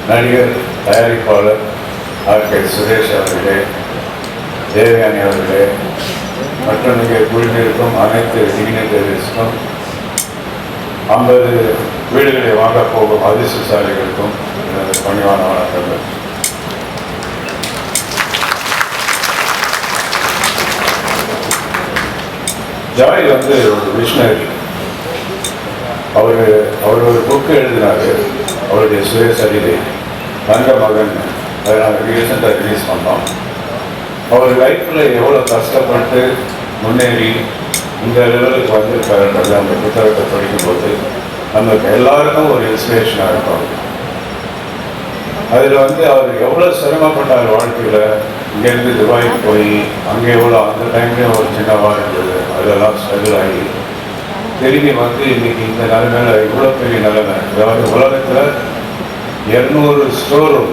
நடிகர், தயாரிப்பாளர் ஆர்கே சுரேஷ் அவர்களே, தேவயானி அவர்களே, மற்றும் இங்கே குழுவிற்கும் அனைத்து டிக்னிட்டரிஸ்க்கும் 50 வீடுகளை வாங்கப் போகும் அதிர்ஷ்டசாலிகளுக்கும் எனது பணிவான வணக்கங்கள். ஜாய் ஒரு விஷனரி. அவர் ஒரு புக்கு எழுதினார். அவருடைய சுயசரிதை தங்க மகன், அதை நாங்கள் ரீசெண்டாக ரிலீஸ் பண்ணோம். அவர் லைஃப்பில் எவ்வளோ கஷ்டப்பட்டு முன்னேறி இந்த லெவலுக்கு வந்திருக்காருன்றது அந்த புத்தகத்தை படிக்கும்போது நமக்கு எல்லாருக்கும் ஒரு இன்ஸ்பிரேஷனாக இருக்கும். அதில் அவர் எவ்வளோ சிரமப்பட்டார் வாழ்க்கையில். இங்கேருந்து துபாய்க்கு போய் அங்கே எவ்வளோ அந்த டைம்லேயும் ஒரு சின்னவாக இருந்தது, அதெல்லாம் ஸ்ட்ரகிள் ஆகி திரும்பி இன்னைக்கு இந்த நிலைமையில் இவ்வளோ பெரிய நிலைமை. அதாவது உலகத்தில் 200 store room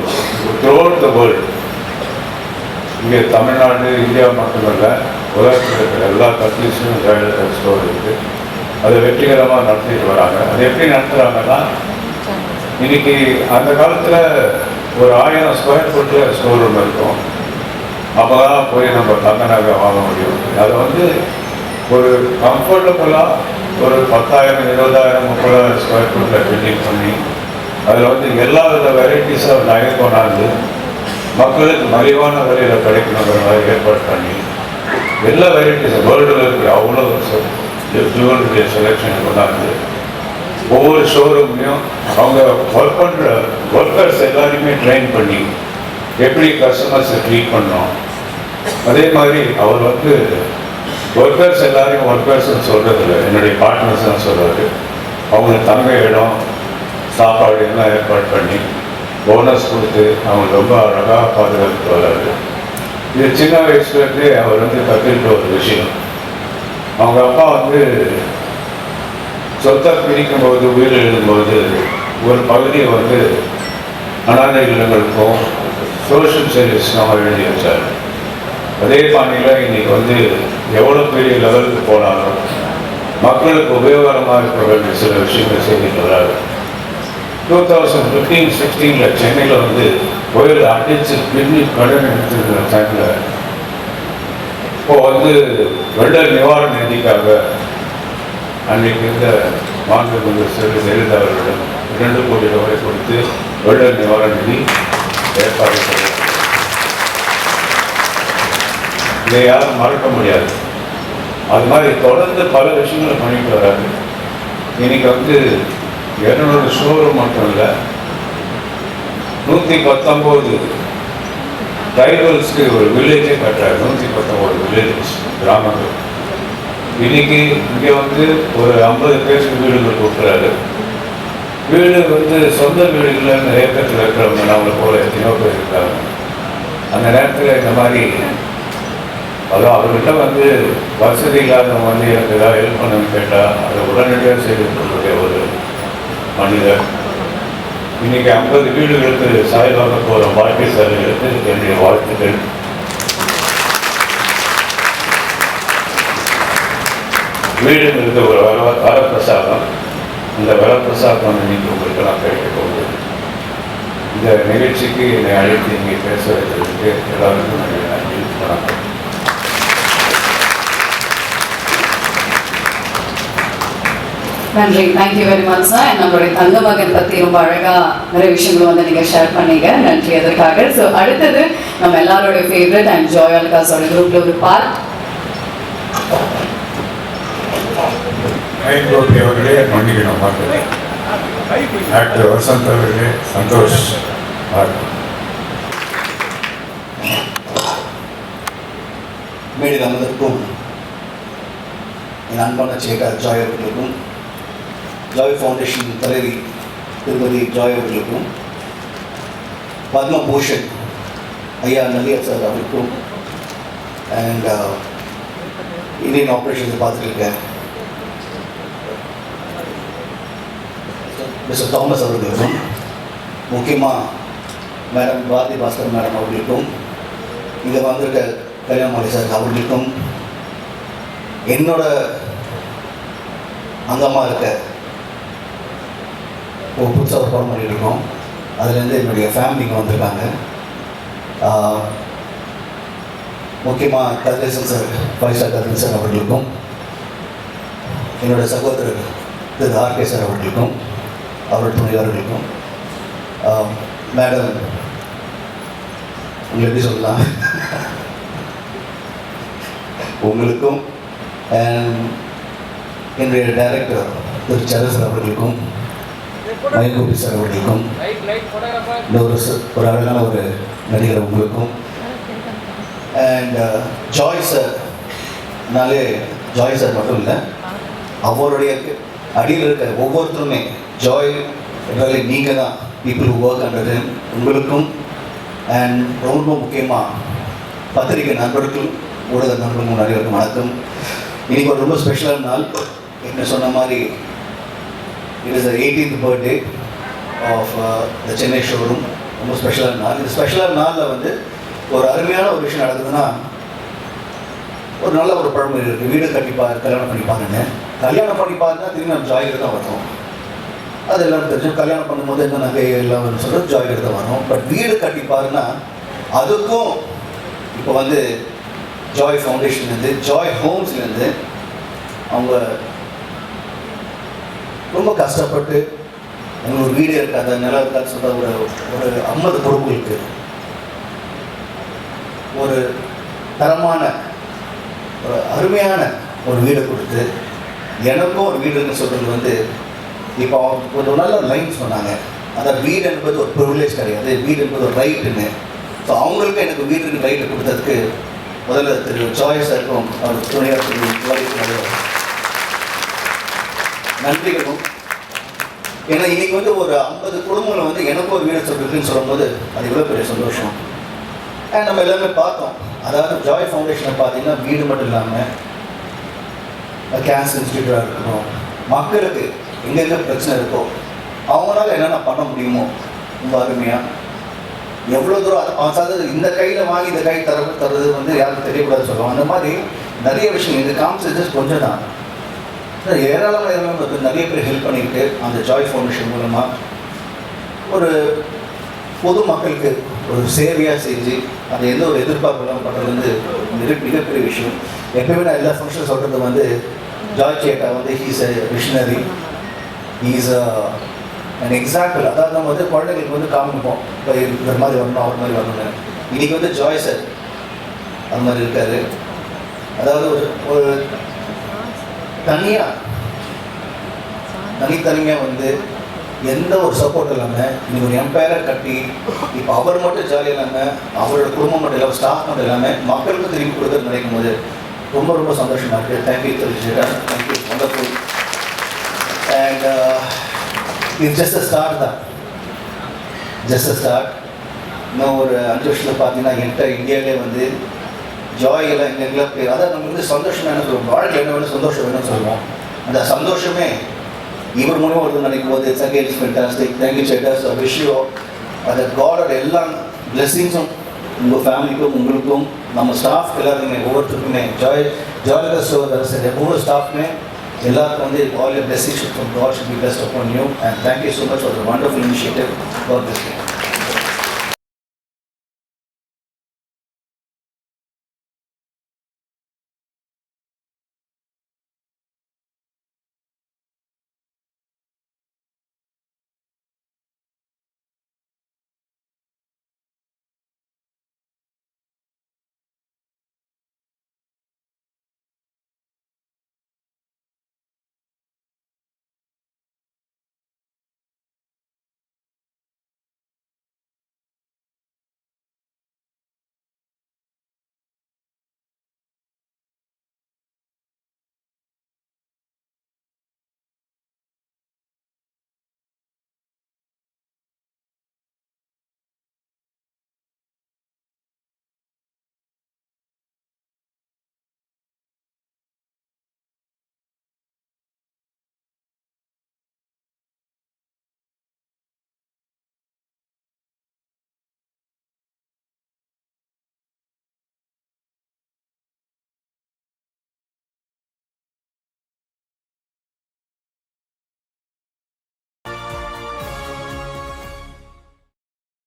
throughout the world. இங்கே தமிழ்நாடு, இந்தியா மட்டுமல்ல, உலகத்தில் இருக்கிற எல்லா கண்ட்ரீஸ்லையும் ஜெயலலிதா ஸ்டோர் இருக்குது. அதை வெற்றிகரமாக நடத்திட்டு வராங்க. அது எப்படி நடத்துகிறாங்கன்னா, இன்னைக்கு அந்த காலத்தில் ஒரு 1000 ஸ்கொயர் ஃபுட்டில் ஸ்டோர் ரூம் இருக்கும். அப்போ தான் போய் நம்ம தங்க நகை வாங்க முடியும். அதை ஒரு கம்ஃபர்டபுளாக ஒரு 10,000, 20,000, 30,000 ஸ்கொயர் ஃபுட்டில் பில்டிங் பண்ணி அதில் எல்லா வித வெரைட்டிஸ் ஆஃப் நகை கொண்டாந்து மக்களுக்கு மலிவான விலையில் கிடைக்கணுங்கிற மாதிரி ஏற்பாடு பண்ணி எல்லா வெரைட்டிஸ் வேர்ல்டில் இருக்கிற அவ்வளோ ஜுவல்லரி செலெக்ஷன் கொண்டாந்து ஒவ்வொரு ஷோரூம்லையும் அவங்க ஒர்க் பண்ணுற ஒர்க்கர்ஸ் எல்லாருமே ட்ரெயின் பண்ணி எப்படி கஸ்டமர்ஸை ட்ரீட் பண்ணோம். அதே மாதிரி அவர் ஒர்க்கர்ஸ் எல்லாரையும் ஒர்க்கர்ஸ்ன்னு சொல்கிறதில்ல, என்னுடைய பார்ட்னர்ஸ் தான் சொல்கிறாரு. அவங்களுக்கு தங்க இடம், சாப்பாடு எல்லாம் ஏற்பாடு பண்ணி போனஸ் கொடுத்து அவங்க ரொம்ப அழகாக பாதுகாத்து வர்றாரு. இது சின்ன வயசுலேருந்தே அவர் கற்றுக்கிட்ட ஒரு விஷயம். அவங்க அப்பா சொத்தை பிரிக்கும்போது, உயிர் எழுதும்போது ஒரு பகுதியை அனாதை இல்லங்களுக்கும் சோஷியல் சர்வீஸ்க்கும் எழுதி வச்சார். அதே பாணியில் இன்னைக்கு எவ்வளோ பெரிய லெவலுக்கு போனாலும் மக்களுக்கு உபயோகரமாக இருக்க வேண்டிய சில விஷயங்கள் செய்துட்டு வர்றாரு. 2015-16 சென்னையில் புயல் அடிச்சு பின்னி கடன் எடுத்துருக்கிற டைமில் இப்போது வெள்ள நிவாரண நிதிக்காக அன்றைக்கு இருந்த மாண்புமிகு ஜெயலலிதா அவர்களிடம் 2 கோடி ரூபாய் கொடுத்து வெள்ள நிவாரண நிதி ஏற்பாடு செய்தார். இதை யாரும் மறக்க முடியாது. அது மாதிரி தொடர்ந்து பல விஷயங்களை பண்ணிட்டு வராது. இன்னைக்கு 200 ஷோரூம் மட்டும் இல்லை, 119 ட்ரைபல்ஸ்க்கு ஒரு வில்லேஜே கட்டுறாரு. 119 வில்லேஜஸ், கிராமங்கள். இன்னைக்கு இங்கே ஒரு 50 பேருக்கு வீடுகள் கொடுக்குறாரு. வீடு சொந்த வீடுகளில் நிறைய பேருக்கு இருக்கிறவங்க நம்மளை போல எத்தனையோ பேர் இருக்காங்க. அந்த நேரத்தில் இந்த மாதிரி அவர்கிட்ட வசதி இல்லாதவங்க எனக்கு ஏதாவது ஹெல்ப் பண்ணணும்னு கேட்டால் அதை உடனடியாக செய்து கொடுக்கக்கூடிய ஒரு மனிதர். இன்னைக்கு 50 வீடுகளுக்கு சாய்வாக போகிற பாக்கியசாலிகளுக்கு என்னுடைய வாழ்த்துக்கள். வீடுங்கிறது ஒரு வரப்பிரசாதம். இந்த வரப்பிரசாதம் இன்னைக்கு உங்களுக்கு நான் கிடைக்க போகுது. இந்த நிகழ்ச்சிக்கு என்னை அழைத்து இங்கே பேச வைத்ததுக்கு எல்லாருக்கும் நன்றி. வணக்கம். நன்றி. Thank you very much sir. நம்மளுடைய தங்க மகன் பற்றி ரொம்ப அழகாக நிறைய விஷயங்களும் நீங்கள் ஷேர் பண்ணீங்க. நன்றி அதற்காக. ஸோ அடுத்தது நம்ம எல்லாரோடைய ஃபேவரட் அண்ட் ஜாய் அல்காஸோட குரூப்பில் ஒரு பார்ட். அவர்களே மன்னிக்கணும், டாக்டர் வசந்த் அவர்களே, சந்தோஷ், மேடையில் அமர்ந்திருக்கும் என் அன்பான சேகர் ஜாய் அவர்களுக்கும், ஜாய் ஃபவுண்டேஷன் தலைவி திருமதி ஜாய் அவர்களுக்கும், பத்மபூஷன் ஐயா நலியா சார் அவருக்கும், அண்ட் இந்தியன் ஆப்ரேஷன்ஸை பார்த்துட்டு இருக்கேன் மிஸ்டர் தாமஸ் அவர்களுக்கும், முக்கியமாக மேடம் பாரதி பாஸ்கர் மேடம் அவர்களுக்கும், இங்கே வந்திருக்க கல்யாணமாலி சார் அவர்களுக்கும், என்னோட அங்கமாக இருக்க புதுசாக ஒரு படம் பண்ணியிருக்கோம் அதுலேருந்து என்னுடைய ஃபேமிலிங்க வந்திருக்காங்க. முக்கியமாக Kathiresan sir, 5 star Kathiresan sir அவர்களுக்கும், என்னோடய சகோதரர் திரு ஆர்கே சார் அவர்களுக்கும், அவருடைய துணையாளர்களுக்கும், மேடம் உங்களை எப்படி சொல்லலாம், உங்களுக்கும், என்னுடைய டைரக்டர் திரு சரஸ் அவர்களுக்கும், மயங்கோபி சார் அவர்களுக்கும், ஒரு அழகான ஒரு நடிகர் உங்களுக்கும், அண்ட் ஜாய் சார்னாலே ஜாய் சார் மட்டும் இல்லை, அவருடைய அடியில் இருக்க ஒவ்வொருத்தருமே ஜாய் என்றாலே நீங்கள் தான் people who work under him, உங்களுக்கும், அண்ட் ரொம்ப முக்கியமாக பத்திரிகை நண்பர்களும் ஊடக நண்பர்களும் அனைவருக்கும் வணக்கம். இன்றைக்கி ஒரு ரொம்ப ஸ்பெஷலான நாள். என்ன சொன்ன மாதிரி it is 18th birthday of the Chennai showroom. ரொம்ப ஸ்பெஷலான நாள். இந்த ஸ்பெஷலான நாளில் வந்து ஒரு அருமையான ஒரு விஷயம் நடக்குதுன்னா, ஒரு நல்ல ஒரு பழமொழி இருக்குது, வீடு கட்டிப்பார் கல்யாணம் பண்ணிப்பாருன்னு. கல்யாணம் பண்ணிப்பாருன்னா திரும்பி நம்ம ஜாயில தான் வரும். அது எல்லாம் தெரிஞ்சு கல்யாணம் பண்ணும்போது என்ன நகை எல்லாம் சொல்கிறது ஜாயில தான் வரும். பட் வீடு கட்டிப்பாருன்னா அதுக்கும் இப்போ வந்து ஜாய் ஃபவுண்டேஷன்லேருந்து, ஜாய் ஹோம்ஸ்லேருந்து அவங்க ரொம்ப கஷ்டப்பட்டு உங்களுக்கு ஒரு வீடு இருக்காது, நிலம் இருக்காது சொல்கிற ஒரு 50 பொறுப்புகளுக்கு ஒரு தரமான ஒரு அருமையான ஒரு வீடை கொடுத்து, எனக்கும் ஒரு வீடுன்னு சொல்கிறது வந்து இப்போ ஒரு நல்ல லைன் சொன்னாங்க. அதாவது வீடு என்பது ஒரு ப்ரிவிலேஜ் கிடையாது, வீடு என்பது ஒரு ரைட்டுன்னு. ஸோ அவங்களுக்கு எனக்கு வீட்டுக்கு ரைட்டு கொடுத்ததுக்கு முதல்ல திரு ஜாய் சாருக்கும் அவர் துணையார் நன்றிகளும். ஏன்னா இன்னைக்கு வந்து ஒரு 50 குடும்பங்களை வந்து எனக்கும் ஒரு வீடு சொல்லிருக்குன்னு சொல்லும்போது அது எவ்வளோ பெரிய சந்தோஷம். அண்ட் நம்ம எல்லாமே பார்த்தோம். அதாவது ஜாய் ஃபவுண்டேஷனை பார்த்தீங்கன்னா வீடு மட்டும் இல்லாமல் கேன்சர் இன்ஸ்டியூட்டாக இருக்கணும், மக்களுக்கு எங்கெங்கே பிரச்சனை இருக்கோ அவங்களால என்னென்ன பண்ண முடியுமோ ரொம்ப அருமையாக எவ்வளோ தூரம் அதாவது இந்த கையில் வாங்கி இந்த கை தர்றது வந்து யாருக்கும் தெரியக்கூடாது சொல்லுவாங்க. அந்த மாதிரி நிறைய விஷயம் இந்த கான்செப்ட் கொஞ்சம் தான் ஏராளமாக நிறைய பேர் ஹெல்ப் பண்ணிக்கிட்டு அந்த ஜாய் ஃபவுண்டேஷன் மூலமாக ஒரு பொது மக்களுக்கு ஒரு சேவையாக செஞ்சு அதை எந்த ஒரு எதிர்பார்ப்பெல்லாம் பண்ணுறது வந்து மிகப்பெரிய விஷயம். எப்பயுமே நான் எல்லா ஃபங்க்ஷன் சொல்கிறது வந்து ஜாய் சேட்டா வந்து he's a missionary, he's an example. அதாவது நம்ம வந்து குழந்தைங்களுக்கு வந்து காமிப்போம் இப்போ இந்த மாதிரி வரணும் அவர் மாதிரி வரணும்னு. இன்றைக்கி வந்து ஜாய் சார் அது மாதிரி இருக்கார். அதாவது ஒரு தனித்தனியாக வந்து எந்த ஒரு சப்போர்ட் இல்லாமல் இன்னைக்கு ஒரு எம்பையராக கட்டி இப்போ அவர் மட்டும் ஜாலியாக இல்லாமல் அவரோட குடும்பம் மட்டும் இல்லாமல் ஸ்டாஃப் மட்டும் இல்லாமல் மக்களுக்கும் திரும்பி கொடுக்குறது நினைக்கும் போது ரொம்ப ரொம்ப சந்தோஷமாக இருக்குது. தேங்க்யூ தெரிஞ்சுட்டா, தேங்க்யூ, வண்டர்ஃபுல். அண்ட் இது ஜஸ்ட் அ ஸ்டார்ட் தான், ஜஸ்ட் அ ஸ்டார்ட். இன்னும் ஒரு 5 வருஷத்தில் பார்த்தீங்கன்னா என்கிட்ட இந்தியாவிலே வந்து ஜாய் எல்லாம் எங்கெல்லாம் பேர், அதாவது நம்ம வந்து சந்தோஷம் என்ன சொல்லுவோம், வாழ்க்கை என்ன வேணும் சந்தோஷம் வேணும்னு சொல்லுவோம். அந்த சந்தோஷமே இவர் மூலமாக வருதுன்னு நினைக்கும் போது it's again it's fantastic. Thank you chatters. விஷயம் அந்த காடோட எல்லா பிளெஸிங்ஸும் உங்கள் ஃபேமிலிக்கும் உங்களுக்கும் நம்ம ஸ்டாஃப் எல்லாருக்குமே ஒவ்வொருத்தருக்குமே ஜாலியாக ஷோ சரி ஒவ்வொரு ஸ்டாஃப்மே எல்லாருக்கும் வந்து all your blessings from God should be best upon you. And thank you so much for the wonderful initiative for this.